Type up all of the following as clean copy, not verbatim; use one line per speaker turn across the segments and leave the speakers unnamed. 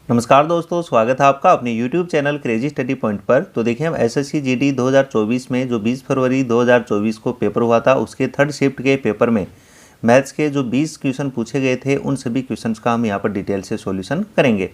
नमस्कार दोस्तों, स्वागत है आपका अपने YouTube channel crazy study point पर। तो देखिए, हम एसएससी जीडी 2024 में जो 20 फरवरी 2024 को पेपर हुआ था, उसके थर्ड शिफ्ट के पेपर में मैथ्स के जो 20 क्वेश्चन पूछे गए थे, उन सभी क्वेश्चंस का हम यहाँ पर डिटेल से सॉल्यूशन करेंगे।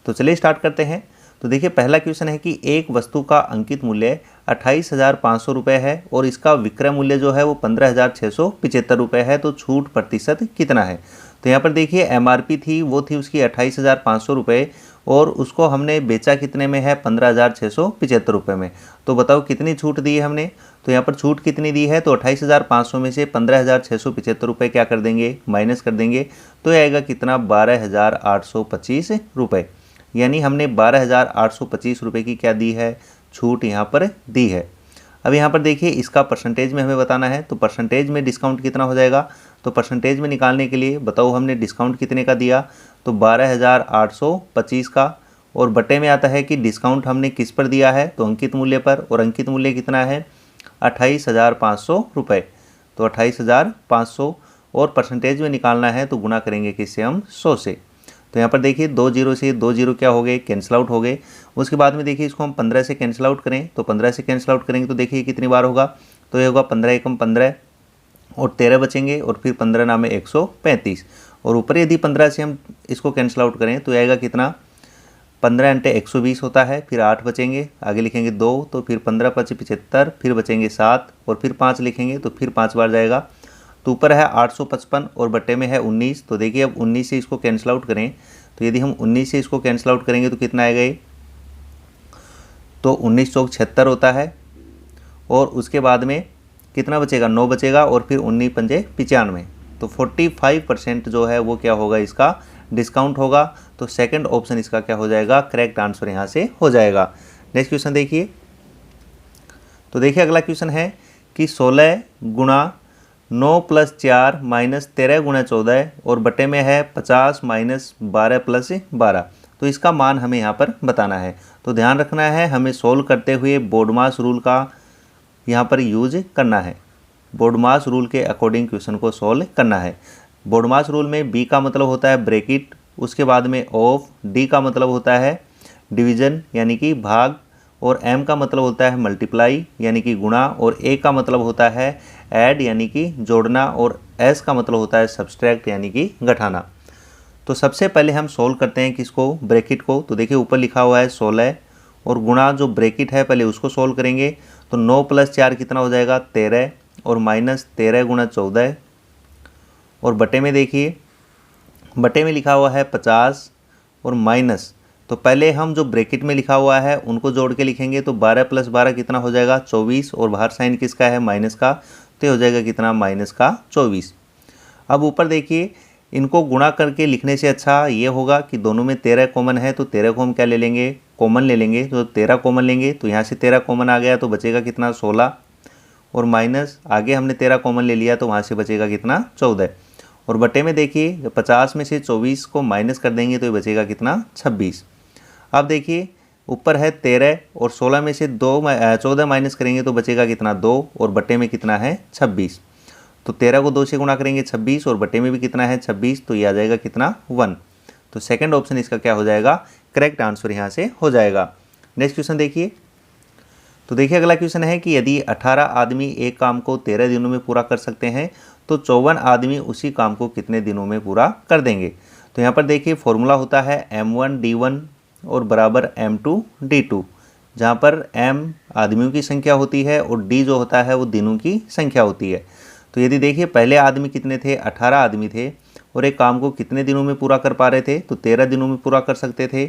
तो चलिए स्टार्ट करते हैं। तो देखिए, पहला क्वेश्चन है कि एक वस्तु का अंकित मूल्य 28,500 रुपये है और इसका विक्रय मूल्य जो है वो 15,675 रुपये है, तो छूट प्रतिशत कितना है। तो यहाँ पर देखिए, एमआरपी थी वो थी उसकी 28,500 रुपये और उसको हमने बेचा कितने में है, 15,675 रुपये में। तो बताओ कितनी छूट दी है हमने। तो यहाँ पर छूट कितनी दी है, तो 28,500 में से 15,675 रुपये क्या कर देंगे, माइनस कर देंगे। तो ये आएगा कितना, 12,825 रुपये। यानी हमने 12,825 रुपये की क्या दी है, छूट यहाँ पर दी है। अब यहाँ पर देखिए, इसका परसेंटेज में हमें बताना है। तो परसेंटेज में डिस्काउंट कितना हो जाएगा, तो परसेंटेज में निकालने के लिए बताओ हमने डिस्काउंट कितने का दिया, तो 12,825 का। और बटे में आता है कि डिस्काउंट हमने किस पर दिया है, तो अंकित मूल्य पर। और अंकित मूल्य कितना है, 28,500 रुपये। तो 28,500 और परसेंटेज में निकालना है तो गुना करेंगे किससे, हम 100 से। तो यहाँ पर देखिए, 2 जीरो से 2 जीरो क्या हो गए, कैंसिल आउट हो गए। उसके बाद में देखिए, इसको हम 15 से कैंसिल आउट करें, तो 15 से कैंसिल आउट करेंगे तो देखिए कितनी बार होगा, तो ये होगा 15 एकम 15 और 13 बचेंगे और फिर 15 नामे 135। और ऊपर यदि 15 से हम इसको कैंसिल आउट करें तो आएगा कितना, 15 × 120 होता है। फिर 8 बचेंगे, आगे लिखेंगे 2, तो फिर 15 × 5 = 75, फिर बचेंगे 7 और फिर 5 लिखेंगे तो फिर 5 बार जाएगा। तो ऊपर है 855 और बटे में है 19। तो देखिए, अब 19 से इसको कैंसिल आउट करें तो यदि हम 19 से इसको कैंसिल आउट करेंगे तो कितना आएगा ये, तो 19 चौक 76 होता है। और उसके बाद में कितना बचेगा, 9 बचेगा और फिर 19 पंजे 95। तो 45% जो है वो क्या होगा, इसका डिस्काउंट होगा। तो सेकंड ऑप्शन इसका क्या हो जाएगा, करेक्ट आंसर यहाँ से हो जाएगा। नेक्स्ट क्वेश्चन देखिए। तो देखिए, अगला क्वेश्चन है कि 16 गुणा 9 + 4 - 13 × 14 और बटे में है 50 - 12 + 12। तो इसका मान हमें यहाँ पर बताना है। तो ध्यान रखना है, हमें सोल्व करते हुए बोर्डमास रूल का यहाँ पर यूज करना है। बोर्डमास रूल के अकॉर्डिंग क्वेश्चन को सोल्व करना है। बोर्डमास रूल में बी का मतलब होता है ब्रैकेट, उसके बाद में ऑफ, डी का मतलब होता है डिवीजन यानी कि भाग, और एम का मतलब होता है मल्टीप्लाई यानी कि गुणा, और ए का मतलब होता है ऐड यानी कि जोड़ना, और एस का मतलब होता है सब्सट्रैक्ट यानी कि घटाना। तो सबसे पहले हम सोल्व करते हैं किसको, ब्रैकेट को। तो देखिए, ऊपर लिखा हुआ है 16 और गुणा जो ब्रैकेट है पहले उसको सोल्व करेंगे। तो 9 + 4 कितना हो जाएगा, 13 और -13 × 14 और बटे में देखिए, बटे में लिखा हुआ है 50 और माइनस, तो पहले हम जो ब्रैकेट में लिखा हुआ है उनको जोड़ के लिखेंगे। तो 12 + 12 कितना हो जाएगा, 24, और बाहर साइन किसका है, माइनस का, तो ये हो जाएगा कितना, -24। अब ऊपर देखिए, इनको गुणा करके लिखने से अच्छा ये होगा कि दोनों में 13 कॉमन है, तो 13 को हम क्या ले लेंगे, कॉमन ले लेंगे। तो 13 कॉमन लेंगे तो यहाँ से 13 कॉमन आ गया तो बचेगा कितना, 16, और माइनस आगे हमने 13 कॉमन ले लिया तो वहाँ से बचेगा कितना, 14। और बटे में देखिए, 50 में से 24 को माइनस कर देंगे तो ये बचेगा कितना, 26। अब देखिए, ऊपर है 13 और 16 में से 14 माइनस करेंगे तो बचेगा कितना, 2, और बटे में कितना है, 26। तो 13 को 2 से गुणा करेंगे 26 और बटे में भी कितना है, 26, तो ये आ जाएगा कितना, 1। तो सेकंड ऑप्शन इसका क्या हो जाएगा, करेक्ट आंसर यहाँ से हो जाएगा। नेक्स्ट क्वेश्चन देखिए। तो देखिए, अगला क्वेश्चन है कि यदि 18 आदमी एक काम को 13 दिनों में पूरा कर सकते हैं तो 54 आदमी उसी काम को कितने दिनों में पूरा कर देंगे। तो यहाँ पर देखिए, फॉर्मूला होता है M1D1 और बराबर M2 D2, जहाँ पर M आदमियों की संख्या होती है और D जो होता है वो दिनों की संख्या होती है। तो यदि देखिए, पहले आदमी कितने थे, 18 आदमी थे और एक काम को कितने दिनों में पूरा कर पा रहे थे, तो 13 दिनों में पूरा कर सकते थे।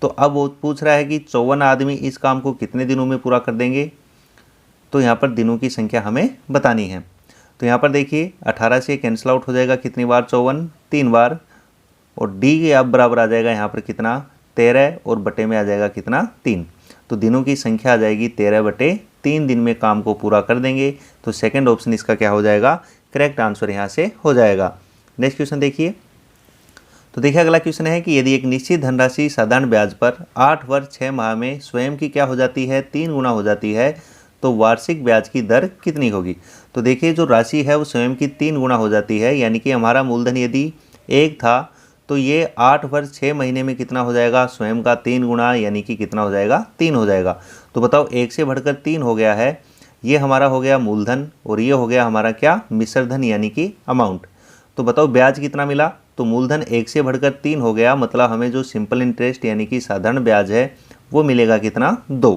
तो अब वो पूछ रहा है कि 54 आदमी इस काम को कितने दिनों में पूरा कर देंगे। तो यहाँ पर दिनों की संख्या हमें बतानी है। तो यहाँ पर देखिए, 18 से कैंसिल आउट हो जाएगा कितनी बार, 54, 3 बार, और डी अब बराबर आ जाएगा यहाँ पर कितना, 13, और बटे में आ जाएगा कितना, 3। तो दिनों की संख्या आ जाएगी 13/3 दिन में काम को पूरा कर देंगे। तो सेकंड ऑप्शन इसका क्या हो जाएगा, करेक्ट आंसर यहाँ से हो जाएगा। नेक्स्ट क्वेश्चन देखिए। तो देखिए, अगला क्वेश्चन है कि यदि एक निश्चित धनराशि साधारण ब्याज पर 8 वर्ष 6 माह में स्वयं की क्या हो जाती है, 3 गुना हो जाती है, तो वार्षिक ब्याज की दर कितनी होगी। तो देखिए, जो राशि है वो स्वयं की 3 गुना हो जाती है, यानी कि हमारा मूलधन यदि 1 था तो ये 8 वर्ष 6 महीने में कितना हो जाएगा, स्वयं का 3 गुना, यानी कि कितना हो जाएगा, 3 हो जाएगा। तो बताओ 1 से बढ़कर 3 हो गया है, ये हमारा हो गया मूलधन और ये हो गया हमारा क्या, मिश्र धन यानी कि अमाउंट। तो बताओ ब्याज कितना मिला, तो मूलधन 1 से बढ़कर 3 हो गया, मतलब हमें जो सिंपल इंटरेस्ट यानी कि साधारण ब्याज है वो मिलेगा कितना, 2।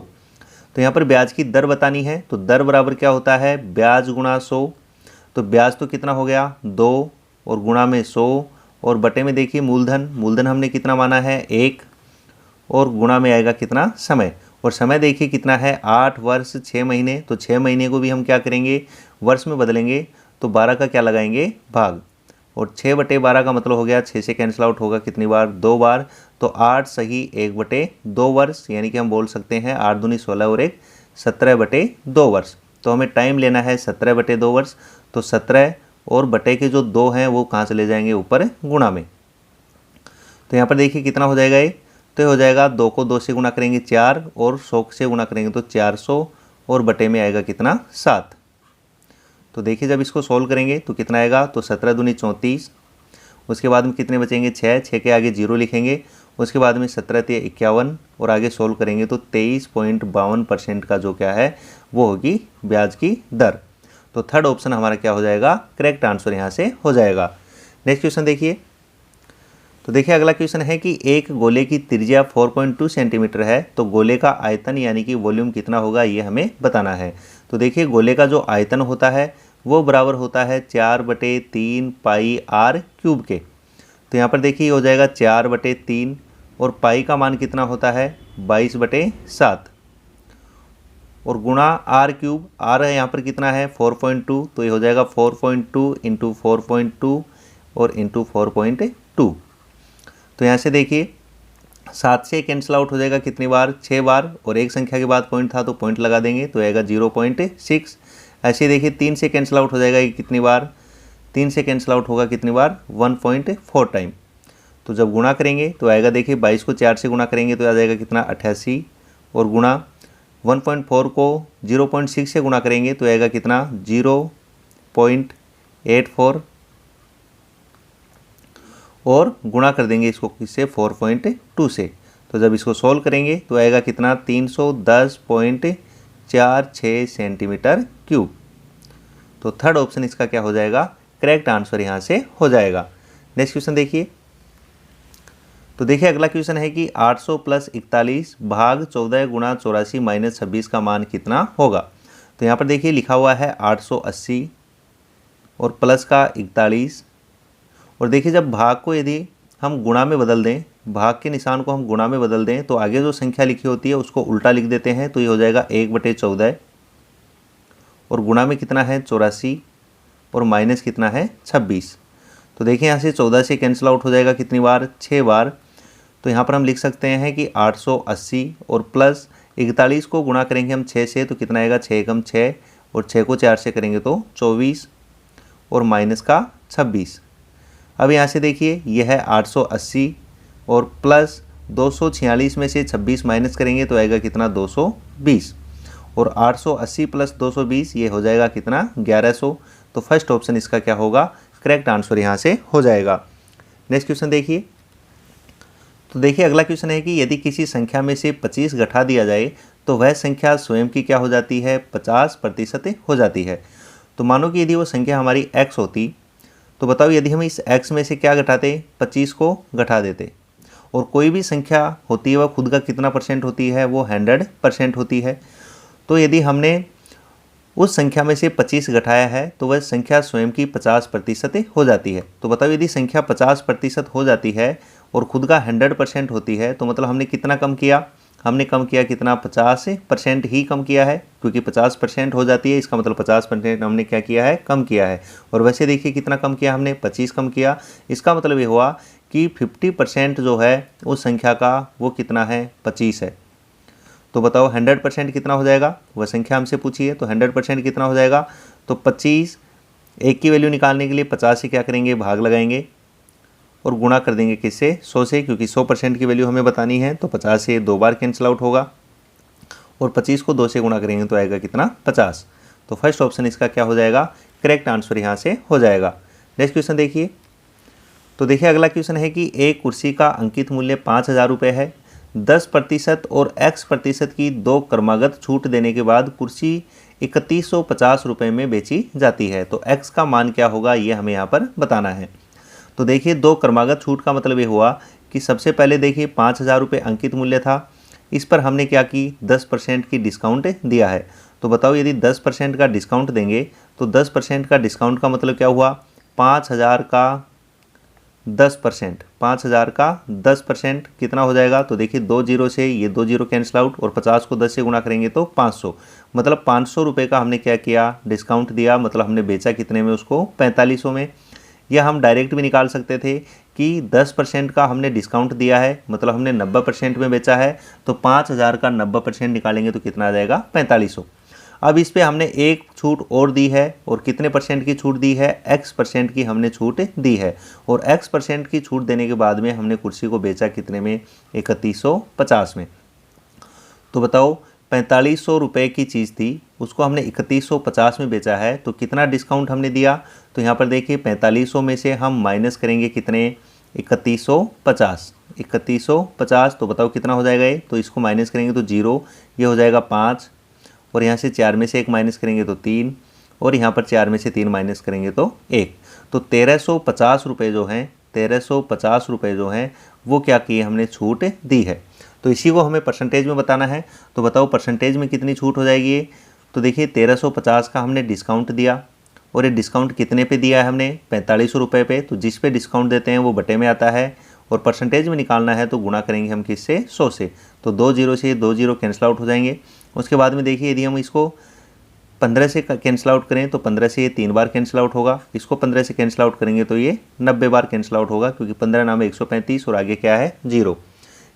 तो यहाँ पर ब्याज की दर बतानी है, तो दर बराबर क्या होता है, ब्याज गुणा 100। तो ब्याज तो कितना हो गया 2 और गुणा में 100 और बटे में देखिए मूलधन, मूलधन हमने कितना माना है 1 और गुणा में आएगा कितना, समय। और समय देखिए कितना है 8 वर्ष 6 महीने। तो 6 महीने को भी हम क्या करेंगे, वर्ष में बदलेंगे, तो 12 का क्या लगाएंगे, भाग। और 6/12 का मतलब हो गया 6 से कैंसिल आउट होगा कितनी बार, 2 बार। तो 8 सही 1/2 वर्ष, यानी कि हम बोल सकते हैं 8 दूनी 16 और 1 17/2 वर्ष। तो हमें टाइम लेना है 17/2 वर्ष। तो 17 और बटे के जो 2 हैं वो कहाँ चले जाएंगे, ऊपर गुणा में। तो यहाँ पर देखिए कितना हो जाएगा ये, तो हो जाएगा 2 को 2 से गुणा करेंगे 4 और 100 से गुणा करेंगे तो 400 और बटे में आएगा कितना, 7। तो देखिए जब इसको सोल्व करेंगे तो कितना आएगा, तो 17 दूनी 34, उसके बाद में कितने बचेंगे 6 के आगे 0 लिखेंगे, उसके बाद में 17 × 51 और आगे सोल्व करेंगे तो 23.52% का जो क्या है वो होगी ब्याज की दर। तो थर्ड ऑप्शन हमारा क्या हो जाएगा, करेक्ट आंसर यहाँ से हो जाएगा। नेक्स्ट क्वेश्चन देखिए, तो देखिए अगला क्वेश्चन है कि एक गोले की त्रिज्या 4.2 सेंटीमीटर है, तो गोले का आयतन यानी कि वॉल्यूम कितना होगा ये हमें बताना है। तो देखिए गोले का जो आयतन होता है वो बराबर होता है 4/3 पाई r क्यूब के। तो यहाँ पर देखिए हो जाएगा 4/3 और पाई का मान कितना होता है 22/7 और गुणा r क्यूब, r है यहाँ पर कितना है 4.2, तो ये हो जाएगा 4.2 × 4.2 और इंटू 4.2। तो यहाँ से देखिए 7 से कैंसिल आउट हो जाएगा कितनी बार, 6 बार, और एक संख्या के बाद पॉइंट था तो पॉइंट लगा देंगे तो आएगा 0.6। ऐसे देखिए 3 से कैंसिल आउट हो जाएगा ये कितनी बार, 3 से कैंसिल आउट होगा कितनी बार, 1.4 टाइम। तो जब गुणा करेंगे तो आएगा देखिए 22 को 4 से गुणा करेंगे तो आ जाएगा कितना 88 और गुणा 1.4 को 0.6 से गुणा करेंगे तो आएगा कितना 0.84 और गुणा कर देंगे इसको किससे 4.2 से। तो जब इसको सॉल्व करेंगे तो आएगा कितना 310.46 सेंटीमीटर क्यूब। तो थर्ड ऑप्शन इसका क्या हो जाएगा, करेक्ट आंसर यहाँ से हो जाएगा। नेक्स्ट क्वेश्चन देखिए, तो देखिए अगला क्वेश्चन है कि 800 + 41 भाग 14 गुणा 84 - 26 का मान कितना होगा। तो यहाँ पर देखिए लिखा हुआ है 880 और प्लस का 41, और देखिए जब भाग को यदि हम गुणा में बदल दें, भाग के निशान को हम गुणा में बदल दें तो आगे जो संख्या लिखी होती है उसको उल्टा लिख देते हैं, तो ये हो जाएगा 1/14 और गुणा में कितना है 84 और माइनस कितना है 26। तो देखिए यहाँ से 14 से कैंसिल आउट हो जाएगा कितनी बार, 6 बार। तो यहाँ पर हम लिख सकते हैं कि 880 और प्लस 41 को गुणा करेंगे हम 6 से तो कितना आएगा 6 × 6 और 6 को 4 से करेंगे तो 24 और माइनस का 26। अब यहाँ से देखिए यह है 880 और प्लस 246 में से 26 माइनस करेंगे तो आएगा कितना 220 और 880 + 220 ये हो जाएगा कितना 1100। तो फर्स्ट ऑप्शन इसका क्या होगा, करेक्ट आंसर यहाँ से हो जाएगा। नेक्स्ट क्वेश्चन देखिए, तो देखिए अगला क्वेश्चन है कि यदि किसी संख्या में से 25 घटा दिया जाए तो वह संख्या स्वयं की क्या हो जाती है, 50% हो जाती है। तो मानो कि यदि वो संख्या हमारी x होती, तो बताओ यदि हम इस x में से क्या घटाते, 25 को घटा देते, और कोई भी संख्या होती है वह खुद का कितना % होती है, वो 100% होती है। तो यदि हमने उस संख्या में से 25 घटाया है तो वह संख्या स्वयं की 50% हो जाती है। तो बताओ यदि संख्या 50% हो जाती है और खुद का 100% होती है तो मतलब हमने कितना कम किया, हमने कम किया कितना 50% ही कम किया है, क्योंकि 50% हो जाती है इसका मतलब 50% हमने क्या किया है, कम किया है। और वैसे देखिए कितना कम किया हमने, 25 कम किया। इसका मतलब ये हुआ कि 50% जो है उस संख्या का वो कितना है, 25 है। तो बताओ 100% कितना हो जाएगा, वह संख्या हमसे पूछी है, तो 100% कितना हो जाएगा। तो 25 एक की वैल्यू निकालने के लिए 50 से क्या करेंगे, भाग लगाएंगे और गुणा कर देंगे किससे, 100 से, क्योंकि 100% की वैल्यू हमें बतानी है। तो 50 से 2 बार कैंसिल आउट होगा और 25 को 2 से गुणा करेंगे तो आएगा कितना 50। तो फर्स्ट ऑप्शन इसका क्या हो जाएगा, करेक्ट आंसर यहाँ से हो जाएगा। नेक्स्ट क्वेश्चन देखिए, तो देखिए अगला क्वेश्चन है कि एक कुर्सी का अंकित मूल्य 5,000 रुपये है। 10% और X% की दो क्रमागत छूट देने के बाद कुर्सी 3150 रुपये में बेची जाती है। तो X का मान क्या होगा ये हमें यहाँ पर बताना है। तो देखिए दो क्रमागत छूट का मतलब ये हुआ कि सबसे पहले देखिए 5,000 रुपये अंकित मूल्य था, इस पर हमने क्या की 10% की डिस्काउंट दिया है। तो बताओ यदि 10% का डिस्काउंट देंगे तो 10% का डिस्काउंट का मतलब क्या हुआ, 5,000 का 10%, 5,000 का 10% कितना हो जाएगा। तो देखिए 2 जीरो से ये 2 जीरो कैंसिल आउट और 50 को 10 से गुणा करेंगे तो 500, मतलब 500 रुपये का हमने क्या किया, डिस्काउंट दिया। मतलब हमने बेचा कितने में उसको, 4500 में। या हम डायरेक्ट भी निकाल सकते थे कि 10% का हमने डिस्काउंट दिया है, मतलब हमने 90% में बेचा है, तो 5,000 का 90% निकालेंगे तो कितना आ जाएगा, 4500। अब इस पे हमने एक छूट और दी है, और कितने परसेंट की छूट दी है, X% की हमने छूट दी है। और X% की छूट देने के बाद में हमने कुर्सी को बेचा कितने में, 3150 में। तो बताओ 4500 रुपये की चीज़ थी, उसको हमने 3150 में बेचा है, तो कितना डिस्काउंट हमने दिया। तो यहाँ पर देखिए 4500 में से हम माइनस करेंगे कितने, 3150, 3150। तो बताओ कितना हो जाएगा ये, तो इसको माइनस करेंगे तो 0, ये हो जाएगा 5, और यहाँ से 4 में से 1 माइनस करेंगे तो 3, और यहाँ पर 4 में से 3 माइनस करेंगे तो 1। तो 1350 रुपये जो हैं, 1350 रुपये जो हैं वो क्या किए, हमने छूट दी है। तो इसी को हमें परसेंटेज में बताना है। तो बताओ परसेंटेज में कितनी छूट हो जाएगी ये। तो देखिए 1350 का हमने डिस्काउंट दिया, और ये डिस्काउंट कितने पे दिया है हमने, 4500 रुपये पे। तो जिस पे डिस्काउंट देते हैं वो बटे में आता है, और परसेंटेज में निकालना है तो गुणा करेंगे हम किससे, 100 से। तो 2 जीरो से 2 जीरो कैंसिल आउट हो जाएंगे। उसके बाद में देखिए यदि हम इसको 15 से कैंसिल आउट करें तो 15 से ये 3 बार कैंसिल आउट होगा, इसको 15 से कैंसिल आउट करेंगे तो ये 90 बार कैंसिल आउट होगा, क्योंकि 15 नाम 135 और आगे क्या है 0।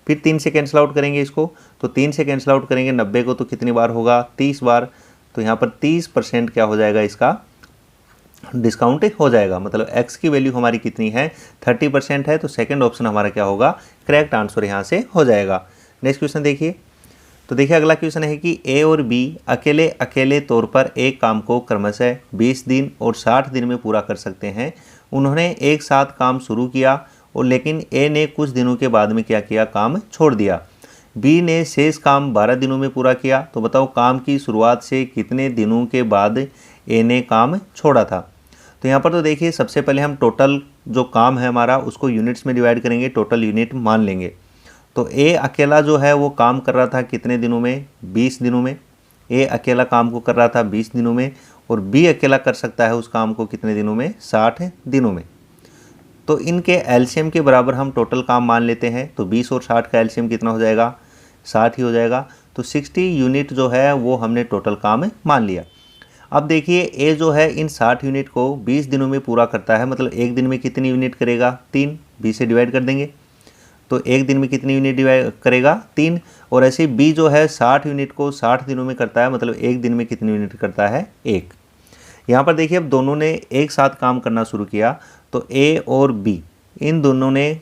फिर 3 से कैंसिल आउट करेंगे इसको, तो 3 से कैंसिल आउट करेंगे 90 को, तो कितनी बार होगा, 30 बार। तो यहाँ पर 30% क्या हो जाएगा, इसका डिस्काउंट हो जाएगा। मतलब X की वैल्यू हमारी कितनी है, 30% है। तो सेकंड ऑप्शन हमारा क्या होगा, करेक्ट आंसर यहाँ से हो जाएगा। नेक्स्ट क्वेश्चन देखिए। तो देखिए अगला क्वेश्चन है कि A और B अकेले अकेले तौर पर एक काम को क्रमशः 20 दिन और 60 दिन में पूरा कर सकते हैं। उन्होंने एक साथ काम शुरू किया, और लेकिन A ने कुछ दिनों के बाद में क्या किया, काम छोड़ दिया। B ने शेष काम 12 दिनों में पूरा किया। तो बताओ काम की शुरुआत से कितने दिनों के बाद A ने काम छोड़ा था। तो यहाँ पर तो देखिए सबसे पहले हम टोटल जो काम है हमारा उसको यूनिट्स में डिवाइड करेंगे, टोटल यूनिट मान लेंगे। तो A अकेला जो है वो काम कर रहा था कितने दिनों में, 20 दिनों में। A अकेला काम को कर रहा था 20 दिनों में, और B अकेला कर सकता है उस काम को कितने दिनों में, 60 दिनों में। तो इनके एलसीएम के बराबर हम टोटल काम मान लेते हैं। तो 20 और 60 का एलसीएम कितना हो जाएगा, 60 ही हो जाएगा। तो 60 यूनिट जो है वो हमने टोटल काम मान लिया। अब देखिए A जो है इन 60 यूनिट को 20 दिनों में पूरा करता है, मतलब एक दिन में कितनी यूनिट करेगा, 3। 20 से डिवाइड कर देंगे तो एक दिन में कितनी यूनिट डिवाइड करेगा, 3। और ऐसे B जो है 60 यूनिट को 60 दिनों में करता है, मतलब एक दिन में कितनी यूनिट करता है, 1। यहाँ पर देखिए अब दोनों ने एक साथ काम करना शुरू किया, तो A और B इन दोनों ने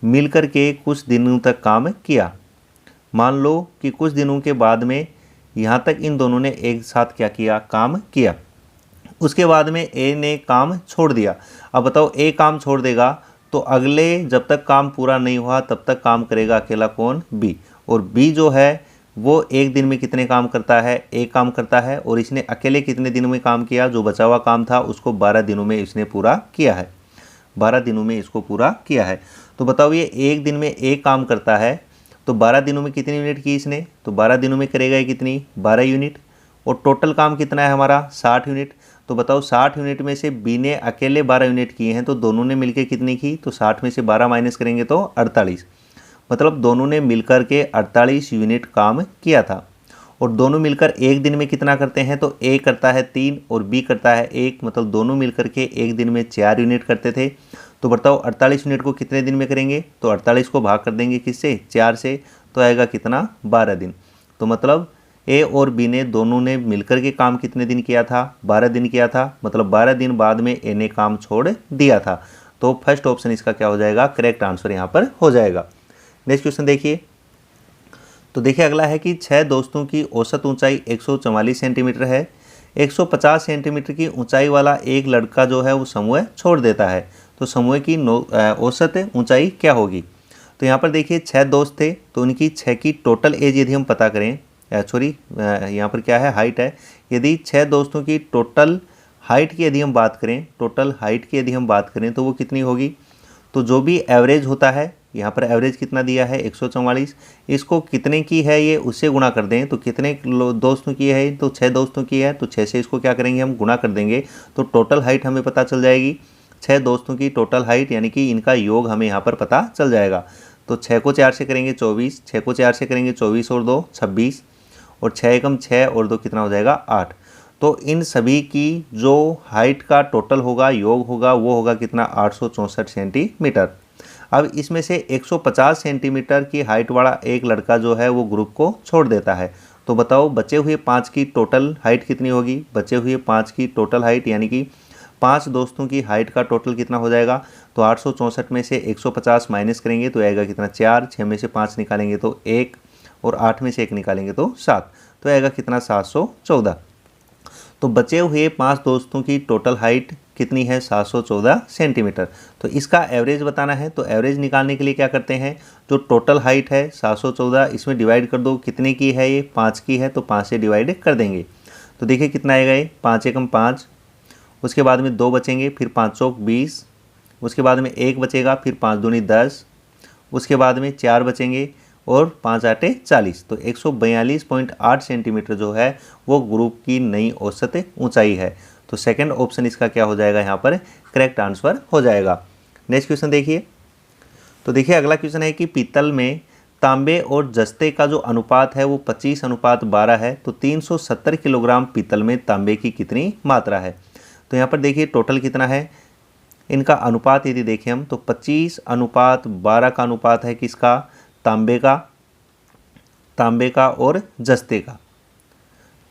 मिलकर के कुछ दिनों तक काम किया। मान लो कि कुछ दिनों के बाद में यहाँ तक इन दोनों ने एक साथ क्या किया, काम किया। उसके बाद में A ने काम छोड़ दिया। अब बताओ A काम छोड़ देगा तो अगले जब तक काम पूरा नहीं हुआ तब तक काम करेगा अकेला कौन, B। और B जो है वो एक दिन में कितने काम करता है, एक काम करता है। और इसने अकेले कितने दिनों में काम किया, जो बचा हुआ काम था उसको 12 दिनों में इसने पूरा किया है, 12 दिनों में इसको पूरा किया है। तो बताओ ये एक दिन में एक काम करता है, तो 12 दिनों में कितनी यूनिट की इसने, तो 12 दिनों में करेगा ये कितनी, 12 यूनिट। और टोटल काम कितना है हमारा, 60 यूनिट। तो बताओ 60 यूनिट में से B ने अकेले 12 यूनिट किए हैं, तो दोनों ने मिलकर कितनी की, तो 60 में से 12 माइनस करेंगे तो 48। मतलब दोनों ने मिलकर के 48 यूनिट काम किया था। और दोनों मिलकर एक दिन में कितना करते हैं, तो A करता है 3 और B करता है 1, मतलब दोनों मिलकर के एक दिन में 4 यूनिट करते थे। तो बताओ 48 यूनिट को कितने दिन में करेंगे, तो 48 को भाग कर देंगे किससे, 4 से, तो आएगा कितना, 12 दिन। तो मतलब A और B ने दोनों ने मिलकर के काम कितने दिन किया था, 12 दिन किया था। मतलब 12 दिन बाद में A ने काम छोड़ दिया था। तो फर्स्ट ऑप्शन इसका क्या हो जाएगा, करेक्ट आंसर यहाँ पर हो जाएगा। नेक्स्ट क्वेश्चन देखिए। तो देखिए अगला है कि 6 दोस्तों की औसत ऊंचाई 144 सेंटीमीटर है। 150 सेंटीमीटर की ऊंचाई वाला एक लड़का जो है वो समूह छोड़ देता है। तो तो समूह की औसत ऊंचाई क्या होगी। तो यहाँ पर देखिए 6 दोस्त थे, तो उनकी 6 की टोटल एज यदि हम पता करें, सॉरी यहाँ पर क्या है, हाइट है। यदि 6 दोस्तों की टोटल हाइट की यदि हम बात करें, टोटल हाइट की यदि हम बात करें तो वो कितनी होगी। तो जो भी एवरेज होता है, यहाँ पर एवरेज कितना दिया है 144, इसको कितने की है ये उससे गुणा कर दें। तो कितने दोस्तों की है, तो 6 दोस्तों की है, तो 6 से इसको क्या करेंगे हम गुणा कर देंगे, तो टोटल हाइट हमें पता चल जाएगी। 6 दोस्तों की टोटल हाइट यानी कि इनका योग हमें यहाँ पर पता चल जाएगा। तो 6 को 4 से करेंगे 24, 6 को 4 से करेंगे 24 और 2 26, और 6 एकम 6 और 2 कितना हो जाएगा 8। तो इन सभी की जो हाइट का टोटल होगा, योग होगा, वो होगा कितना 864 सेंटीमीटर। अब इसमें से 150 सेंटीमीटर की हाइट वाला एक लड़का जो है वो ग्रुप को छोड़ देता है। तो बताओ बचे हुए 5 की टोटल हाइट कितनी होगी। बचे हुए 5 की टोटल हाइट यानी कि 5 दोस्तों की हाइट का टोटल कितना हो जाएगा। तो 864 में से 150 माइनस करेंगे तो आएगा कितना 4, 6 में से 5 निकालेंगे तो 1, और 8 में से 1 निकालेंगे तो 7, तो आएगा कितना 714। तो बचे हुए 5 दोस्तों की टोटल हाइट कितनी है 714 सेंटीमीटर। तो इसका एवरेज बताना है। तो एवरेज निकालने के लिए क्या करते हैं, जो टोटल हाइट है 714, इसमें डिवाइड कर दो। कितने की है ये, 5 की है, तो 5 से डिवाइड कर देंगे। तो देखिए कितना आएगा ये, 5 एकम 5, उसके बाद में 2 बचेंगे, फिर 5 चौक 20, उसके बाद में 1 बचेगा, फिर 5 दूनी 10, उसके बाद में 4 बचेंगे और 5 आटे 40। तो 142.8 सेंटीमीटर जो है वो ग्रुप की नई औसत ऊंचाई है। तो सेकंड ऑप्शन इसका क्या हो जाएगा, यहाँ पर करेक्ट आंसर हो जाएगा। नेक्स्ट क्वेश्चन देखिए। तो देखिए अगला क्वेश्चन है कि पीतल में तांबे और जस्ते का जो अनुपात है वो 25:12 है। तो 370 किलोग्राम पीतल में तांबे की कितनी मात्रा है। तो यहाँ पर देखिए टोटल कितना है, इनका अनुपात यदि देखें हम तो 25:12 का अनुपात है किसका, तांबे का और जस्ते का।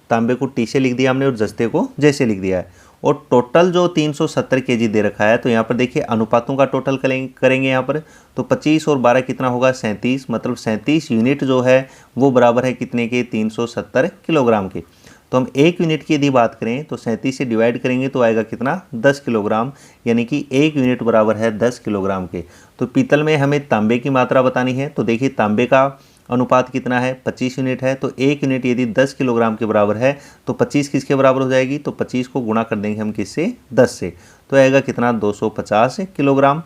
तांबे को टी से लिख दिया हमने और जस्ते को जैसे लिख दिया है। और टोटल जो 370 केजी दे रखा है, तो यहाँ पर देखिए अनुपातों का टोटल करेंगे यहाँ पर। तो 25 और 12 कितना होगा 37, मतलब 37 यूनिट जो है वो बराबर है कितने के 370 किलोग्राम के। तो हम 1 यूनिट की यदि बात करें तो 37 से डिवाइड करेंगे तो आएगा कितना 10 किलोग्राम, यानी कि 1 यूनिट बराबर है 10 किलोग्राम के। तो पीतल में हमें तांबे की मात्रा बतानी है। तो देखिए तांबे का अनुपात कितना है 25 यूनिट है। तो 1 यूनिट यदि 10 किलोग्राम के बराबर है तो 25 किसके बराबर हो जाएगी। तो 25 को गुणा कर देंगे हम किससे 10 से, तो आएगा कितना 250 किलोग्राम।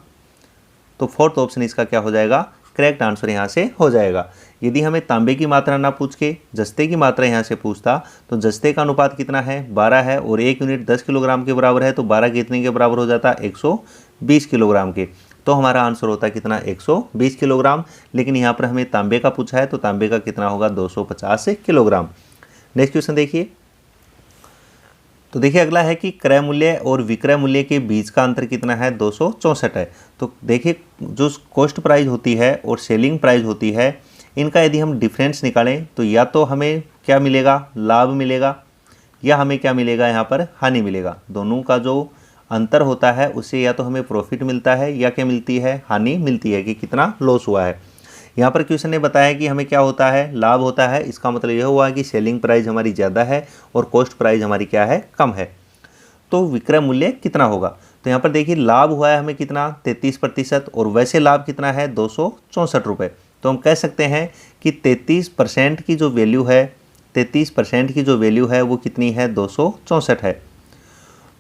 तो फोर्थ ऑप्शन इसका क्या हो जाएगा, करेक्ट आंसर यहाँ से हो जाएगा। यदि हमें तांबे की मात्रा ना पूछ के जस्ते की मात्रा यहाँ से पूछता तो जस्ते का अनुपात कितना है 12 है, और 1 यूनिट 10 किलोग्राम के बराबर है, तो 12 कितने के बराबर हो जाता 120 किलोग्राम के। तो हमारा आंसर होता है कितना 120 किलोग्राम। लेकिन यहाँ पर हमें तांबे का पूछा है, तो तांबे का कितना होगा 250 किलोग्राम। नेक्स्ट क्वेश्चन देखिए। तो देखिए अगला है कि क्रय मूल्य और विक्रय मूल्य के बीच का अंतर कितना है 264 है। तो देखिए जो कॉस्ट प्राइस होती है और सेलिंग प्राइस होती है, इनका यदि हम डिफरेंस निकालें तो या तो हमें क्या मिलेगा, लाभ मिलेगा, या हमें क्या मिलेगा यहाँ पर हानि मिलेगा। दोनों का जो अंतर होता है उससे या तो हमें प्रॉफिट मिलता है या क्या मिलती है, हानि मिलती है कि कितना लॉस हुआ है। यहाँ पर क्वेश्चन ने बताया कि हमें क्या होता है, लाभ होता है। इसका मतलब यह हुआ कि सेलिंग प्राइस हमारी ज़्यादा है और कॉस्ट प्राइस हमारी क्या है, कम है। तो विक्रय मूल्य कितना होगा। तो यहाँ पर देखिए लाभ हुआ है हमें कितना 33%, और वैसे लाभ कितना है 264 रुपये। तो हम कह सकते हैं कि 33% की जो वैल्यू है, 33% की जो वैल्यू है वो कितनी है 264 है।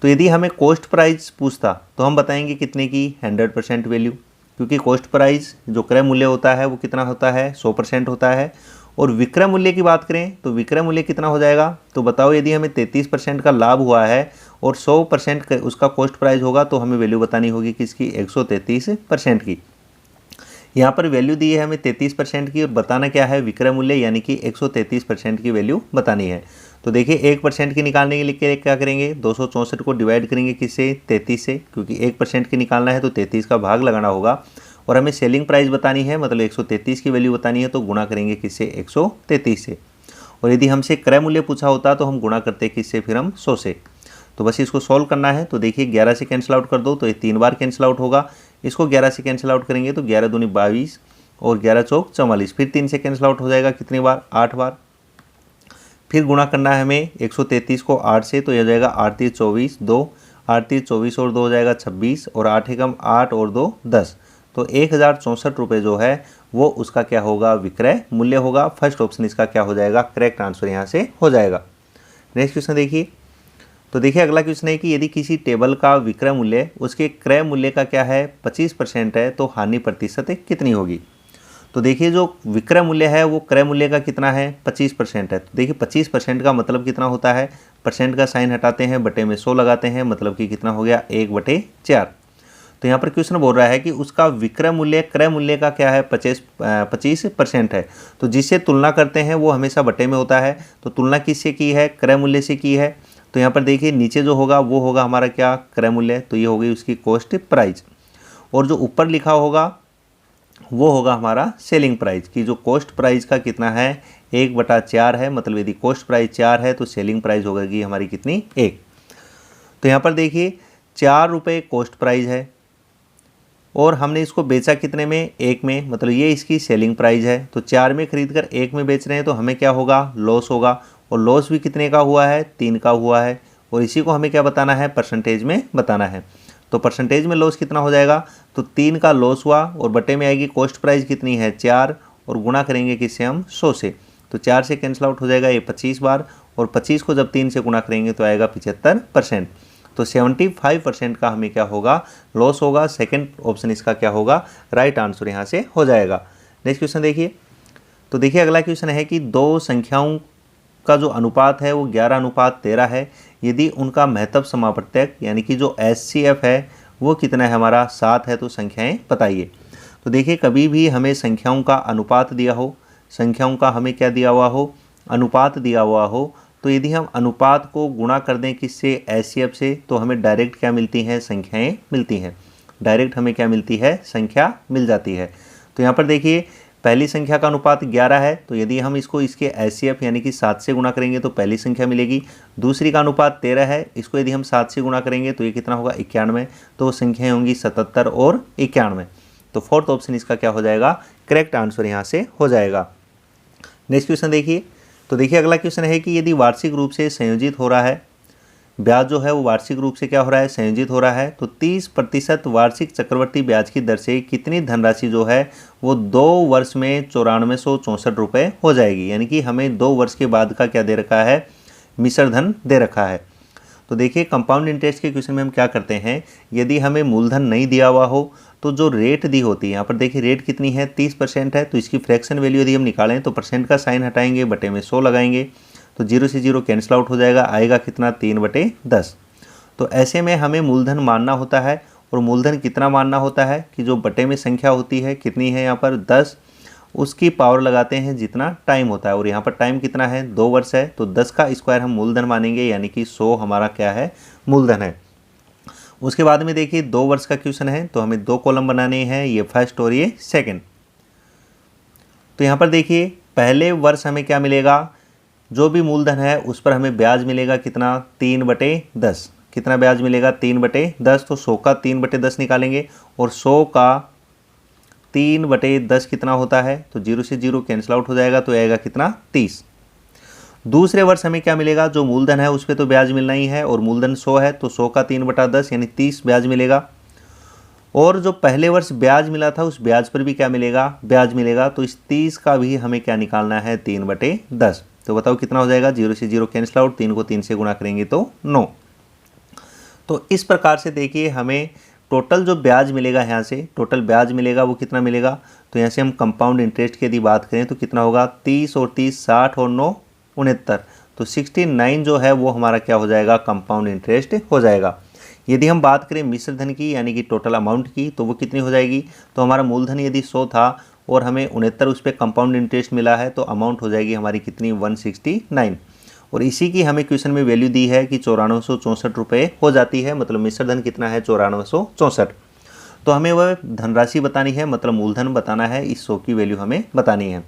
तो यदि हमें कॉस्ट प्राइस पूछता तो हम बताएंगे कितने की 100% वैल्यू, क्योंकि कॉस्ट प्राइस जो क्रय मूल्य होता है वो कितना होता है 100% होता है। और विक्रय मूल्य की बात करें तो विक्रय मूल्य कितना हो जाएगा। तो बताओ यदि हमें 33% का लाभ हुआ है और 100% उसका कॉस्ट प्राइस होगा, तो हमें वैल्यू बतानी होगी किसकी 133% की। यहाँ पर वैल्यू दी है हमें 33% की, और बताना क्या है विक्रय मूल्य, यानी कि 133% की वैल्यू बतानी है। तो देखिए 1% की निकालने के लिए क्या करेंगे, 264 को डिवाइड करेंगे किससे 33 से, क्योंकि 1% की निकालना है तो 33 का भाग लगाना होगा। और हमें सेलिंग प्राइस बतानी है, मतलब 133 की वैल्यू बतानी है, तो गुणा करेंगे किससे 133 से। और यदि हमसे क्रय मूल्य पूछा होता तो हम गुणा करते किससे, फिर हम 100 से। तो बस इसको सॉल्व करना है। तो देखिए 11 से कैंसिल आउट कर दो तो ये 3 बार कैंसिल आउट होगा। इसको 11 से कैंसिल आउट करेंगे तो 11 दूनी 22 और 11 चौक 44, फिर 3 से कैंसिल आउट हो जाएगा कितनी बार 8 बार। फिर गुणा करना है हमें 133 को 8 से, तो यह हो जाएगा 8 3 24, 2 8 3 24 और 2 हो जाएगा 26 और 8 एकम 8 और 2 10। तो 1064 रुपये जो है वो उसका क्या होगा, विक्रय मूल्य होगा। फर्स्ट ऑप्शन इसका क्या हो जाएगा, करेक्ट आंसर यहाँ से हो जाएगा। नेक्स्ट क्वेश्चन देखिए। तो देखिए अगला क्वेश्चन है कि यदि किसी टेबल का विक्रय मूल्य उसके क्रय मूल्य का क्या है 25% है तो हानि प्रतिशत कितनी होगी। तो देखिए जो विक्रय मूल्य है वो क्रय मूल्य का कितना है 25% है। तो देखिए 25% का मतलब कितना होता है, परसेंट का साइन हटाते हैं, बटे में 100 लगाते हैं, मतलब कि कितना हो गया 1/4। तो यहाँ पर क्वेश्चन बोल रहा है कि उसका विक्रय मूल्य क्रय मूल्य का क्या है 25% है। तो जिससे तुलना करते हैं वो हमेशा बटे में होता है। तो तुलना किससे की है, क्रय मूल्य से की है। तो यहाँ पर देखिए नीचे जो होगा वो होगा हमारा क्या, क्रय मूल्य, तो ये होगी उसकी कॉस्ट प्राइस। और जो ऊपर लिखा होगा वो होगा हमारा सेलिंग प्राइस, की जो कॉस्ट प्राइस का कितना है 1/4 है। मतलब यदि कॉस्ट प्राइस 4 है तो सेलिंग प्राइस होगी हमारी कितनी 1। तो यहाँ पर देखिए 4 रुपये कॉस्ट प्राइस है और हमने इसको बेचा कितने में, 1 में, मतलब ये इसकी सेलिंग प्राइस है। तो 4 में खरीद कर 1 में बेच रहे हैं तो हमें क्या होगा, लॉस होगा। और लॉस भी कितने का हुआ है, 3 का हुआ है। और इसी को हमें क्या बताना है, परसेंटेज में बताना है। तो परसेंटेज में लॉस कितना हो जाएगा, तो 3 का लॉस हुआ और बटे में आएगी कॉस्ट प्राइस कितनी है 4 और गुणा करेंगे किससे हम 100 से। तो 4 से कैंसिल आउट हो जाएगा ये 25 बार और 25 को जब 3 से गुणा करेंगे तो आएगा 75%। तो 75% का हमें क्या होगा, लॉस होगा। सेकंड ऑप्शन इसका क्या होगा, राइट आंसर यहाँ से हो जाएगा। नेक्स्ट क्वेश्चन देखिए। तो देखिए अगला क्वेश्चन है कि दो संख्याओं का जो अनुपात है वो 11:13 है। यदि उनका महत्व समापवर्तक यानी कि जो HCF है वो कितना है हमारा 7 है, तो संख्याएं बताइए। तो देखिए कभी भी हमें संख्याओं का अनुपात दिया हो, संख्याओं का हमें क्या दिया हुआ हो, अनुपात दिया हुआ हो, तो यदि हम अनुपात को गुणा कर दें किससे, HCF से, तो हमें डायरेक्ट क्या मिलती हैं, संख्याएं मिलती हैं। डायरेक्ट हमें क्या मिलती है, संख्या मिल जाती है। तो यहाँ पर देखिए पहली संख्या का अनुपात 11 है, तो यदि हम इसको इसके HCF यानी कि 7 से गुणा करेंगे तो पहली संख्या मिलेगी। दूसरी का अनुपात 13 है, इसको यदि हम 7 से गुणा करेंगे तो ये कितना होगा 91, तो संख्याएं होंगी 77 और 91। तो फोर्थ ऑप्शन इसका क्या हो जाएगा, करेक्ट आंसर यहाँ से हो जाएगा। नेक्स्ट क्वेश्चन देखिए। तो देखिए अगला क्वेश्चन है कि यदि वार्षिक रूप से संयोजित हो रहा है, ब्याज जो है वो वार्षिक रूप से क्या हो रहा है, संयोजित हो रहा है, तो 30% वार्षिक चक्रवर्ती ब्याज की दर से कितनी धनराशि जो है वो 2 वर्ष में 9464 रुपये हो जाएगी। यानी कि हमें 2 वर्ष के बाद का क्या दे रखा है, मिश्र धन दे रखा है। तो देखिए कंपाउंड इंटरेस्ट के क्वेश्चन में हम क्या करते हैं, यदि हमें मूलधन नहीं दिया हुआ हो तो जो रेट दी होती है, यहाँ पर देखिए रेट कितनी है 30% है, तो इसकी फ्रैक्शन वैल्यू यदि हम निकालें तो परसेंट का साइन हटाएंगे, बटे में 100 लगाएंगे, तो 0 से 0 कैंसिल आउट हो जाएगा, आएगा कितना 3/10। तो ऐसे में हमें मूलधन मानना होता है और मूलधन कितना मानना होता है कि जो बटे में संख्या होती है कितनी है यहाँ पर 10, उसकी पावर लगाते हैं जितना टाइम होता है। और यहाँ पर टाइम कितना है 2 वर्ष है, तो 10 का स्क्वायर हम मूलधन मानेंगे, यानी कि 100 हमारा क्या है, मूलधन है। उसके बाद में देखिए 2 वर्ष का क्वेश्चन है, तो हमें 2 कॉलम बनाने हैं, ये फर्स्ट और ये सेकंड। तो यहाँ पर देखिए पहले वर्ष हमें क्या मिलेगा, जो भी मूलधन है उस पर हमें ब्याज मिलेगा कितना 3/10। कितना ब्याज मिलेगा 3/10, तो 100 का 3/10 निकालेंगे और 100 का 3/10 कितना होता है, तो 0 से 0 कैंसिल आउट हो जाएगा, तो आएगा कितना 30। दूसरे वर्ष हमें क्या मिलेगा, जो मूलधन है उस पर तो ब्याज मिलना ही है और मूलधन 100 है, तो 100 का 3/10 यानी 30 ब्याज मिलेगा। और जो पहले वर्ष ब्याज मिला था उस ब्याज पर भी क्या मिलेगा, ब्याज मिलेगा, तो इस 30 का भी हमें क्या निकालना है 3/10। तो बताओ कितना हो जाएगा, 0 से 0 कैंसिल आउट, 3 को 3 से गुणा करेंगे तो 9। तो इस प्रकार से देखिए हमें टोटल जो ब्याज मिलेगा, यहाँ से टोटल ब्याज मिलेगा वो कितना मिलेगा, तो यहाँ से हम कंपाउंड इंटरेस्ट की यदि बात करें तो कितना होगा 30 और 30 60 और 9 69, तो 69 जो है वो हमारा क्या हो जाएगा, कंपाउंड इंटरेस्ट हो जाएगा। यदि हम बात करें मिश्र धन की यानी कि टोटल अमाउंट की, तो वो कितनी हो जाएगी, तो हमारा मूलधन यदि 100 था और हमें 69 उस पर कंपाउंड इंटरेस्ट मिला है, तो अमाउंट हो जाएगी हमारी कितनी 169। और इसी की हमें क्वेश्चन में वैल्यू दी है कि 9464 रुपये हो जाती है, मतलब मिश्र धन कितना है 9464। तो हमें वह धनराशि बतानी है, मतलब मूलधन बताना है, इस 100 की वैल्यू हमें बतानी है।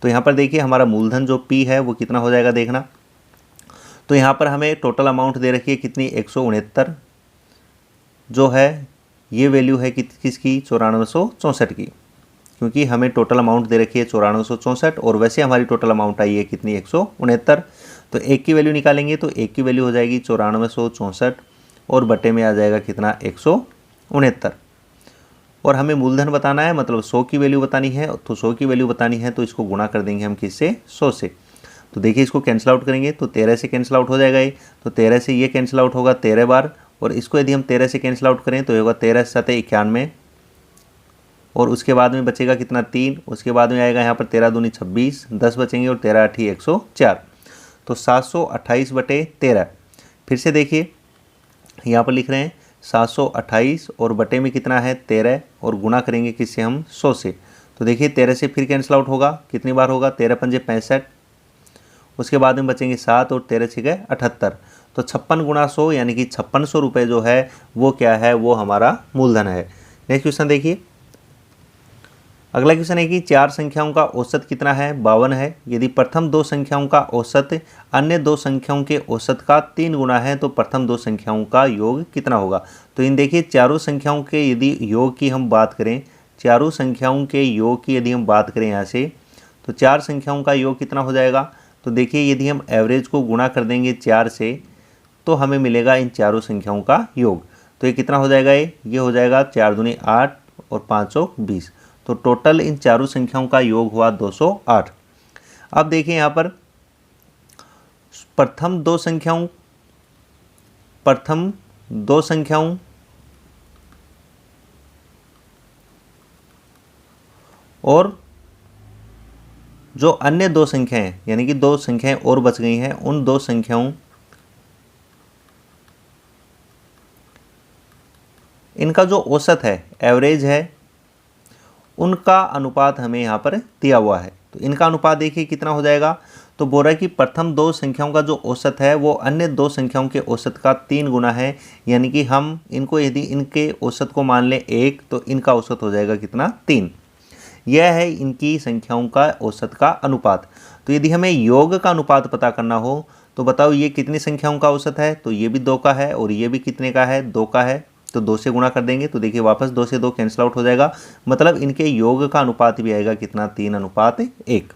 तो यहाँ पर देखिए हमारा मूलधन जो P है वो कितना हो जाएगा देखना। तो यहाँ पर हमें टोटल अमाउंट दे रखी है कितनी 169 जो है, ये वैल्यू है कि किसकी 9464 की, क्योंकि हमें टोटल अमाउंट दे रखी है 9464 और वैसे हमारी टोटल अमाउंट आई है कितनी 169। तो 1 की वैल्यू निकालेंगे तो 1 की वैल्यू हो जाएगी 9464 और बटे में आ जाएगा कितना 169। और हमें मूलधन बताना है, मतलब 100 की वैल्यू बतानी है। तो 100 की वैल्यू बतानी है तो इसको गुणा कर देंगे हम किससे, 100 से। तो देखिए इसको कैंसिल आउट करेंगे तो 13 से कैंसिल आउट हो जाएगा ये। तो 13 से ये कैंसिल आउट होगा 13 बार, और इसको यदि हम 13 से कैंसिल आउट करें तो ये होगा 13 7 91, और उसके बाद में बचेगा कितना 3। उसके बाद में आएगा यहाँ पर 13 दूनी 26, 10 बचेंगे और 13 8 104। तो 728 बटे 13। फिर से देखिए यहाँ पर लिख रहे हैं 728 और बटे में कितना है 13, और गुणा करेंगे किससे हम 100 से। तो देखिए 13 से फिर कैंसिल आउट होगा, कितनी बार होगा 13 पंजे 65, उसके बाद में बचेंगे 7 और 13 से गए 78। तो 56 गुणा 100 यानी कि 5600 रुपये जो है वो क्या है, वो हमारा मूलधन है। नेक्स्ट क्वेश्चन देखिए, अगला क्वेश्चन है कि 4 संख्याओं का औसत कितना है, 52 है। यदि प्रथम 2 संख्याओं का औसत अन्य 2 संख्याओं के औसत का 3 गुना है तो प्रथम 2 संख्याओं का योग कितना होगा। तो इन देखिए चारों संख्याओं के यदि योग की हम बात करें, चारों संख्याओं के योग की यदि हम बात करें यहाँ से, तो 4 संख्याओं का योग कितना हो जाएगा। तो देखिए यदि हम एवरेज को गुणा कर देंगे 4 से तो हमें मिलेगा इन चारों संख्याओं का योग। तो ये कितना हो जाएगा, ये हो जाएगा 4 दूनी 8 और 5 20। तो टोटल इन चारों संख्याओं का योग हुआ 208। अब देखिए यहाँ पर प्रथम दो संख्याओं और जो अन्य 2 संख्याएं यानी कि 2 संख्याएं और बच गई हैं, उन 2 संख्याओं इनका जो औसत है, एवरेज है, उनका अनुपात हमें यहाँ पर दिया हुआ है। तो इनका अनुपात देखिए कितना हो जाएगा। तो बोल रहा है कि प्रथम 2 संख्याओं का जो औसत है वो अन्य 2 संख्याओं के औसत का 3 गुना है, यानी कि हम इनको यदि इनके औसत को मान लें 1 तो इनका औसत हो जाएगा कितना 3। यह है इनकी संख्याओं का औसत का अनुपात। तो यदि हमें योग का अनुपात पता करना हो तो बताओ ये कितनी संख्याओं का औसत है। तो ये भी 2 का है और ये भी कितने का है, 2 का है। तो 2 से गुणा कर देंगे तो देखिए वापस 2 से 2 कैंसिल आउट हो जाएगा, मतलब इनके योग का अनुपात भी आएगा कितना 3:1।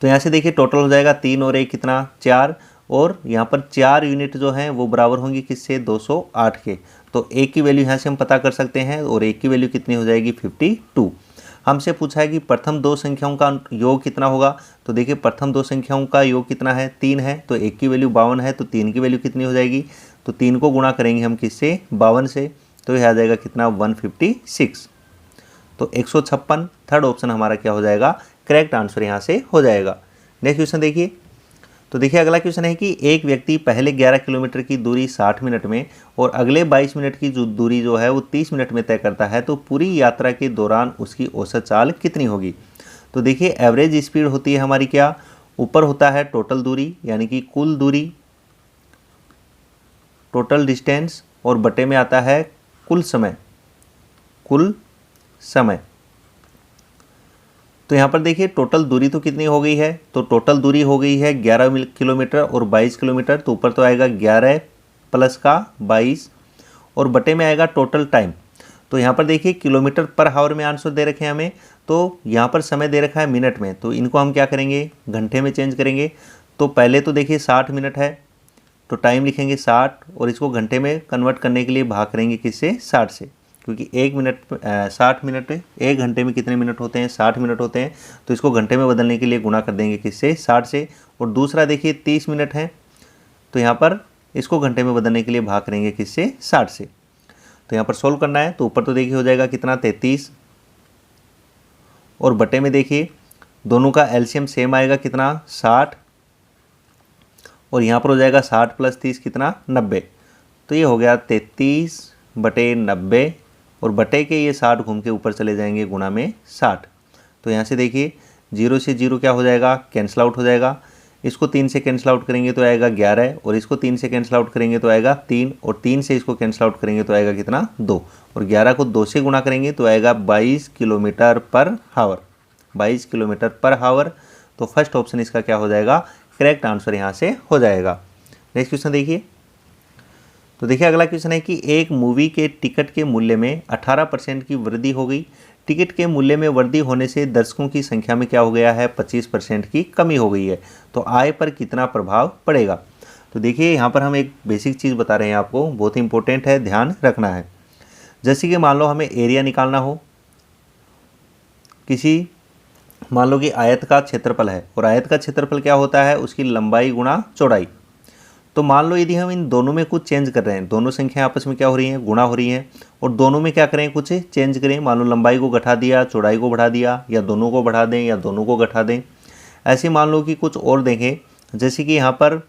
तो यहाँ से देखिए टोटल हो जाएगा 3 और 1 कितना 4, और यहाँ पर 4 यूनिट जो हैं वो बराबर होंगी किससे 208 के। तो 1 की वैल्यू यहाँ से हम पता कर सकते हैं, और 1 की वैल्यू कितनी हो जाएगी 52। हमसे पूछा है कि प्रथम 2 संख्याओं का योग कितना होगा। तो देखिए प्रथम 2 संख्याओं का योग कितना है 3 है, तो 1 की वैल्यू 52 है, तो 3 की वैल्यू कितनी हो जाएगी। तो 3 को गुणा करेंगे हम किससे 52 से, तो यह आ जाएगा कितना 156। तो 156 थर्ड ऑप्शन हमारा क्या हो जाएगा, करेक्ट आंसर यहाँ से हो जाएगा। नेक्स्ट क्वेश्चन देखिए, तो देखिए अगला क्वेश्चन है कि एक व्यक्ति पहले 11 किलोमीटर की दूरी 60 मिनट में और अगले 22 मिनट की जो दूरी जो है वो 30 मिनट में तय करता है, तो पूरी यात्रा के दौरान उसकी औसत चाल कितनी होगी। तो देखिए एवरेज स्पीड होती है हमारी क्या, ऊपर होता है टोटल दूरी यानी कि कुल दूरी, टोटल डिस्टेंस, और बटे में आता है कुल समय, कुल समय। तो यहाँ पर देखिए टोटल दूरी तो कितनी हो गई है, तो टोटल दूरी हो गई है 11 किलोमीटर और 22 किलोमीटर। तो ऊपर तो आएगा 11 प्लस का 22, और बटे में आएगा टोटल टाइम। तो यहाँ पर देखिए किलोमीटर पर हावर में आंसर दे रखे हैं हमें, तो यहाँ पर समय दे रखा है मिनट में, तो इनको हम क्या करेंगे घंटे में चेंज करेंगे। तो पहले तो देखिए 60 मिनट है, तो टाइम लिखेंगे 60, और इसको घंटे में कन्वर्ट करने के लिए भाग करेंगे किससे 60 से, क्योंकि 60 मिनट 1 घंटे में कितने मिनट होते हैं 60 मिनट होते हैं। तो इसको घंटे में बदलने के लिए गुणा कर देंगे किससे 60 से। और दूसरा देखिए 30 मिनट है, तो यहाँ पर इसको घंटे में बदलने के लिए भाग करेंगे किससे 60 से। तो यहाँ पर सोल्व करना है, तो ऊपर तो देखिए हो जाएगा कितना 33, और बटे में देखिए दोनों का एलसीएम सेम आएगा कितना 60, और यहाँ पर हो जाएगा 60 + 30 कितना 90। तो ये हो गया 33/90, और बटे के ये 60 घूम के ऊपर चले जाएंगे गुणा में 60। तो यहाँ से देखिए 0 से 0 क्या हो जाएगा कैंसिल आउट हो जाएगा, इसको 3 से कैंसिल आउट करेंगे तो आएगा 11, और इसको 3 से कैंसिल आउट करेंगे तो आएगा 3, और 3 से इसको कैंसिल आउट करेंगे तो आएगा कितना 2, और 11 को 2 से गुणा करेंगे तो आएगा 22 किलोमीटर पर हावर, 22 किलोमीटर पर हावर। तो फर्स्ट ऑप्शन इसका क्या हो जाएगा, करेक्ट आंसर यहाँ से हो जाएगा। नेक्स्ट क्वेश्चन देखिए, तो देखिए अगला क्वेश्चन है कि एक मूवी के टिकट के मूल्य में 18% की वृद्धि हो गई। टिकट के मूल्य में वृद्धि होने से दर्शकों की संख्या में क्या हो गया है 25% की कमी हो गई है। तो आय पर कितना प्रभाव पड़ेगा। तो देखिए यहाँ पर हम एक बेसिक चीज़ बता रहे हैं आपको, बहुत ही इंपॉर्टेंट है, ध्यान रखना है। जैसे कि मान लो हमें एरिया निकालना हो, किसी मान लो कि आयत का क्षेत्रफल है, और आयत का क्षेत्रफल क्या होता है, उसकी लंबाई गुणा चौड़ाई। तो मान लो यदि हम इन दोनों में कुछ चेंज कर रहे हैं, दोनों संख्या आपस में क्या हो रही हैं, गुणा हो रही हैं, और दोनों में क्या करें, कुछ चेंज करें, मान लो लंबाई को घटा दिया, चौड़ाई को बढ़ा दिया, या दोनों को बढ़ा दें या दोनों को घटा दें। ऐसे मान लो कि कुछ और देखें, जैसे कि यहाँ पर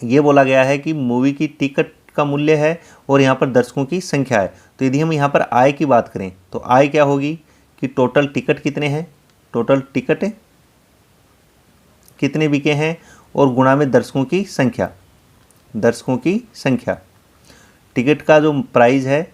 ये बोला गया है कि मूवी की टिकट का मूल्य है और यहाँ पर दर्शकों की संख्या है। तो यदि हम यहाँ पर आय की बात करें तो आय क्या होगी कि टोटल टिकट कितने हैं, टोटल टिकट कितने बिके हैं, और गुणा में दर्शकों की संख्या, दर्शकों की संख्या। टिकट का जो प्राइस है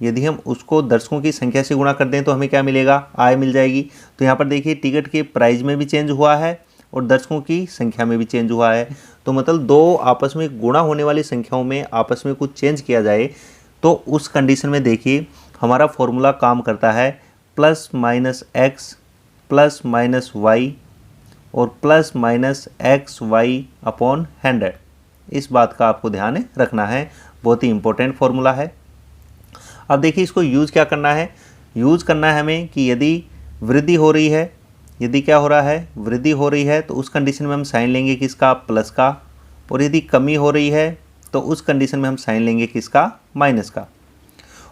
यदि हम उसको दर्शकों की संख्या से गुणा कर दें तो हमें क्या मिलेगा, आय मिल जाएगी। तो यहाँ पर देखिए टिकट के प्राइस में भी चेंज हुआ है और दर्शकों की संख्या में भी चेंज हुआ है। तो मतलब दो आपस में गुणा होने वाली संख्याओं में आपस में कुछ चेंज किया जाए तो उस कंडीशन में देखिए हमारा फॉर्मूला काम करता है plus minus X plus minus Y और plus minus X Y upon 100। इस बात का आपको ध्यान रखना है, बहुत ही इंपॉर्टेंट फॉर्मूला है। अब देखिए इसको यूज़ क्या करना है, यूज़ करना है हमें कि यदि वृद्धि हो रही है, यदि क्या हो रहा है, वृद्धि हो रही है, तो उस कंडीशन में हम साइन लेंगे किसका, प्लस का। और यदि कमी हो रही है तो उस कंडीशन में हम साइन लेंगे किसका, माइनस का।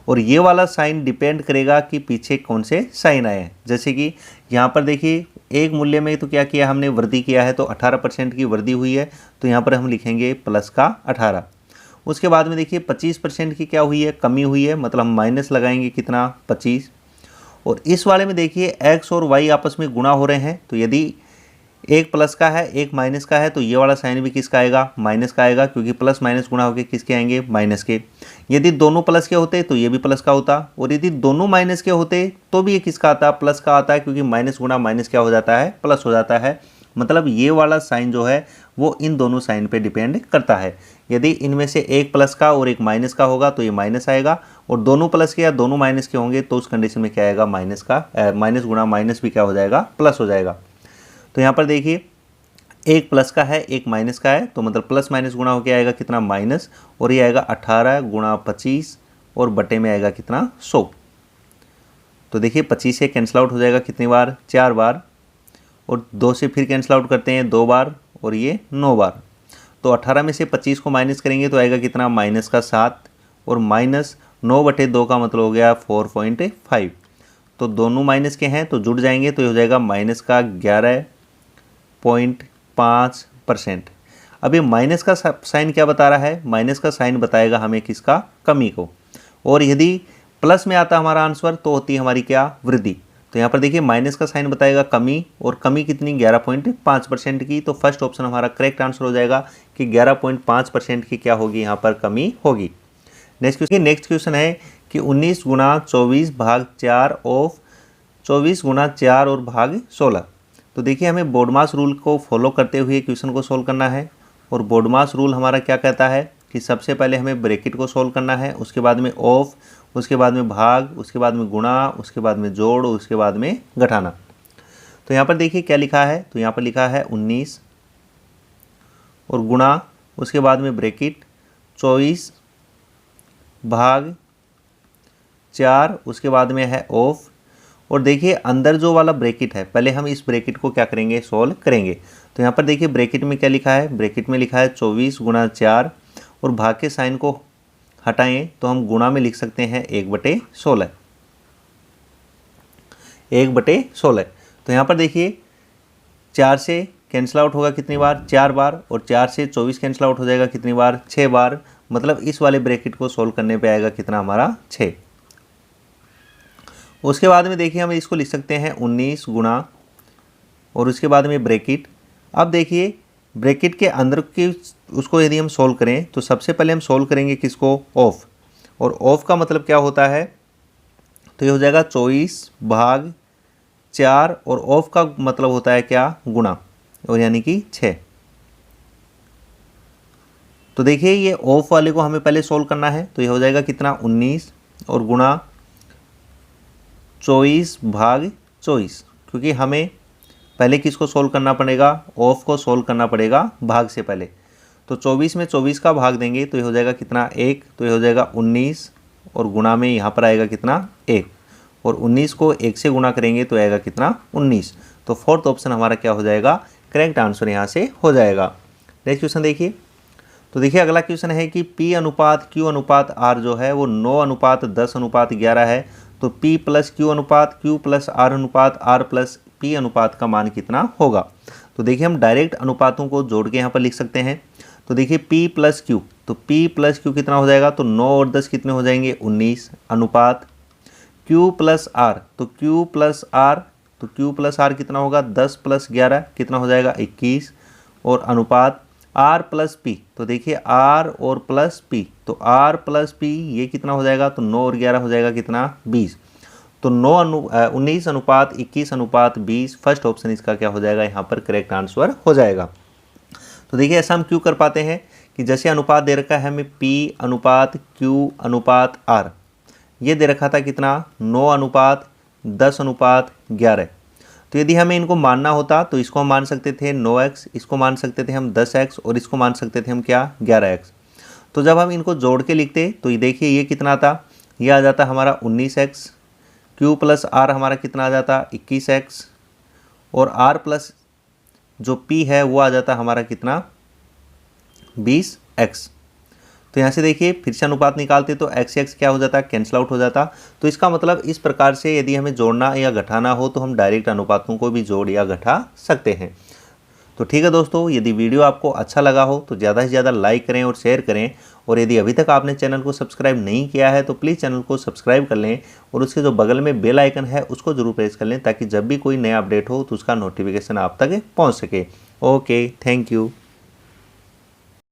और ये वाला साइन डिपेंड करेगा कि पीछे कौन से साइन आए हैं। जैसे कि यहाँ पर देखिए एक मूल्य में तो क्या किया हमने, वृद्धि किया है, तो 18% की वृद्धि हुई है, तो यहाँ पर हम लिखेंगे प्लस का 18। उसके बाद में देखिए 25% की क्या हुई है, कमी हुई है, मतलब हम माइनस लगाएंगे कितना, 25। और इस वाले में देखिए एक्स और वाई आपस में गुणा हो रहे हैं, तो यदि एक प्लस का है एक माइनस का है तो ये वाला साइन भी किसका आएगा, माइनस का आएगा, क्योंकि प्लस माइनस गुणा होकर किसके आएंगे, माइनस के। यदि दोनों प्लस के होते तो ये भी प्लस का होता, और यदि दोनों माइनस के होते तो भी ये किसका आता, प्लस का आता है, क्योंकि माइनस गुणा माइनस क्या हो जाता है, प्लस हो जाता है। मतलब ये वाला साइन जो है वो इन दोनों साइन पे डिपेंड करता है। यदि इनमें से एक प्लस का और एक माइनस का होगा तो ये माइनस आएगा, और दोनों प्लस के या दोनों माइनस के होंगे तो उस कंडीशन में क्या आएगा, माइनस का, माइनस गुणा माइनस भी क्या हो जाएगा, प्लस हो जाएगा। तो यहाँ पर देखिए एक प्लस का है एक माइनस का है, तो मतलब प्लस माइनस गुणा होकर आएगा कितना, माइनस, और ये आएगा 18 गुणा 25 और बटे में आएगा कितना, 100। तो देखिए 25 से कैंसिल आउट हो जाएगा कितनी बार, 4 बार, और 2 से फिर कैंसिल आउट करते हैं 2 बार, और ये 9 बार। तो 18 में से 25 को माइनस करेंगे तो आएगा कितना, माइनस का 7, और माइनस 9/2 का मतलब हो गया 4.5। तो दोनों माइनस के हैं तो जुड़ जाएंगे, तो ये हो जाएगा माइनस का 11.5%। अब ये माइनस का साइन क्या बता रहा है, माइनस का साइन बताएगा हमें किसका, कमी को। और यदि प्लस में आता हमारा आंसर तो होती है हमारी क्या, वृद्धि। तो यहाँ पर देखिए माइनस का साइन बताएगा कमी, और कमी कितनी, 11.5% की। तो फर्स्ट ऑप्शन हमारा करेक्ट आंसर हो जाएगा कि 11.5% की क्या होगी, यहाँ पर कमी होगी। नेक्स्ट क्वेश्चन है कि 19 गुणा 24 भाग 4 ऑफ 24 गुणा 4 और भाग 16। तो देखिए हमें बोर्डमास रूल को फॉलो करते हुए क्वेश्चन को सोल्व करना है। और बोर्डमास रूल हमारा क्या कहता है कि सबसे पहले हमें ब्रैकेट को सोल्व करना है, उसके बाद में ऑफ, उसके बाद में भाग, उसके बाद में गुणा, उसके बाद में जोड़, उसके बाद में घटाना। तो यहाँ पर देखिए क्या लिखा है, तो यहाँ पर लिखा है 19 और गुणा, उसके बाद में ब्रैकेट 24 भाग 4, उसके बाद में है ऑफ। और देखिए अंदर जो वाला ब्रैकेट है, पहले हम इस ब्रैकेट को क्या करेंगे, सोल्व करेंगे। तो यहाँ पर देखिए ब्रैकेट में क्या लिखा है, ब्रैकेट में लिखा है 24 गुणा 4, और भाग के साइन को हटाएं तो हम गुणा में लिख सकते हैं 1/16, 1/16। तो यहाँ पर देखिए 4 से कैंसिल आउट होगा कितनी बार, 4 बार, और 4 से 24 कैंसिल आउट हो जाएगा कितनी बार, 6 बार। मतलब इस वाले ब्रैकेट को सोल्व करने पे आएगा कितना हमारा, 6। उसके बाद में देखिए हम इसको लिख सकते हैं 19 गुणा, और उसके बाद में ब्रैकेट। अब देखिए ब्रैकेट के अंदर की उसको यदि हम सोल्व करें तो सबसे पहले हम सोल्व करेंगे किसको, ऑफ। और ऑफ का मतलब क्या होता है, तो ये हो जाएगा 24 भाग 4, और ऑफ का मतलब होता है क्या, गुणा, और यानी कि 6। तो देखिए ये ऑफ वाले को हमें पहले सोल्व करना है, तो ये हो जाएगा कितना, 19 और गुणा 24 भाग 24, क्योंकि हमें पहले किसको सोल्व करना पड़ेगा, ऑफ को सोल्व करना पड़ेगा भाग से पहले। तो 24 में 24 का भाग देंगे तो ये हो जाएगा कितना 1, तो ये हो जाएगा 19 और गुणा में यहाँ पर आएगा कितना 1, और 19 को 1 से गुणा करेंगे तो आएगा कितना 19। तो फोर्थ ऑप्शन हमारा क्या हो जाएगा, करेक्ट आंसर यहाँ से हो जाएगा। नेक्स्ट क्वेश्चन देखिए। तो देखिए अगला क्वेश्चन है कि P अनुपात Q अनुपात R जो है वो 9 अनुपात 10 अनुपात 11 है। तो P प्लस Q अनुपात Q प्लस R अनुपात R प्लस P अनुपात का मान कितना होगा। तो देखिए हम डायरेक्ट अनुपातों को जोड़ के यहाँ पर लिख सकते हैं। तो देखिए P प्लस Q, तो P प्लस Q कितना हो जाएगा, तो 9 और 10 कितने हो जाएंगे 19 अनुपात Q प्लस R, तो Q प्लस R, तो Q प्लस R कितना होगा 10 प्लस 11 कितना हो जाएगा 21, और अनुपात R प्लस P, तो देखिए R और प्लस P, तो R प्लस P ये कितना हो जाएगा, तो 9 और 11 हो जाएगा कितना 20। तो 19 अनुपात 21 अनुपात 20, फर्स्ट ऑप्शन इसका क्या हो जाएगा, यहाँ पर करेक्ट आंसर हो जाएगा। तो देखिए ऐसा हम क्यों कर पाते हैं कि जैसे अनुपात दे रखा है हमें P अनुपात Q अनुपात R, ये दे रखा था कितना 9 अनुपात 10 अनुपात 11। तो यदि हमें इनको मानना होता तो इसको हम मान सकते थे 9x, इसको मान सकते थे हम 10x, और इसको मान सकते थे हम क्या 11x। तो जब हम इनको जोड़ के लिखते तो ये देखिए ये कितना आता, ये आ जाता हमारा 19x, Q प्लस R हमारा कितना आ जाता 21x, और R प्लस जो P है वो आ जाता हमारा कितना 20x। तो यहाँ से देखिए फिर से अनुपात निकालते तो x x क्या हो जाता, कैंसिल आउट हो जाता। तो इसका मतलब इस प्रकार से यदि हमें जोड़ना या घटाना हो तो हम डायरेक्ट अनुपातों को भी जोड़ या घटा सकते हैं। तो ठीक है दोस्तों, यदि वीडियो आपको अच्छा लगा हो तो ज़्यादा से ज़्यादा लाइक करें और शेयर करें, और यदि अभी तक आपने चैनल को सब्सक्राइब नहीं किया है तो प्लीज़ चैनल को सब्सक्राइब कर लें, और उसके जो बगल में बेल आइकन है उसको जरूर प्रेस कर लें ताकि जब भी कोई नया अपडेट हो तो उसका नोटिफिकेशन आप तक पहुँच सके। Okay, thank you.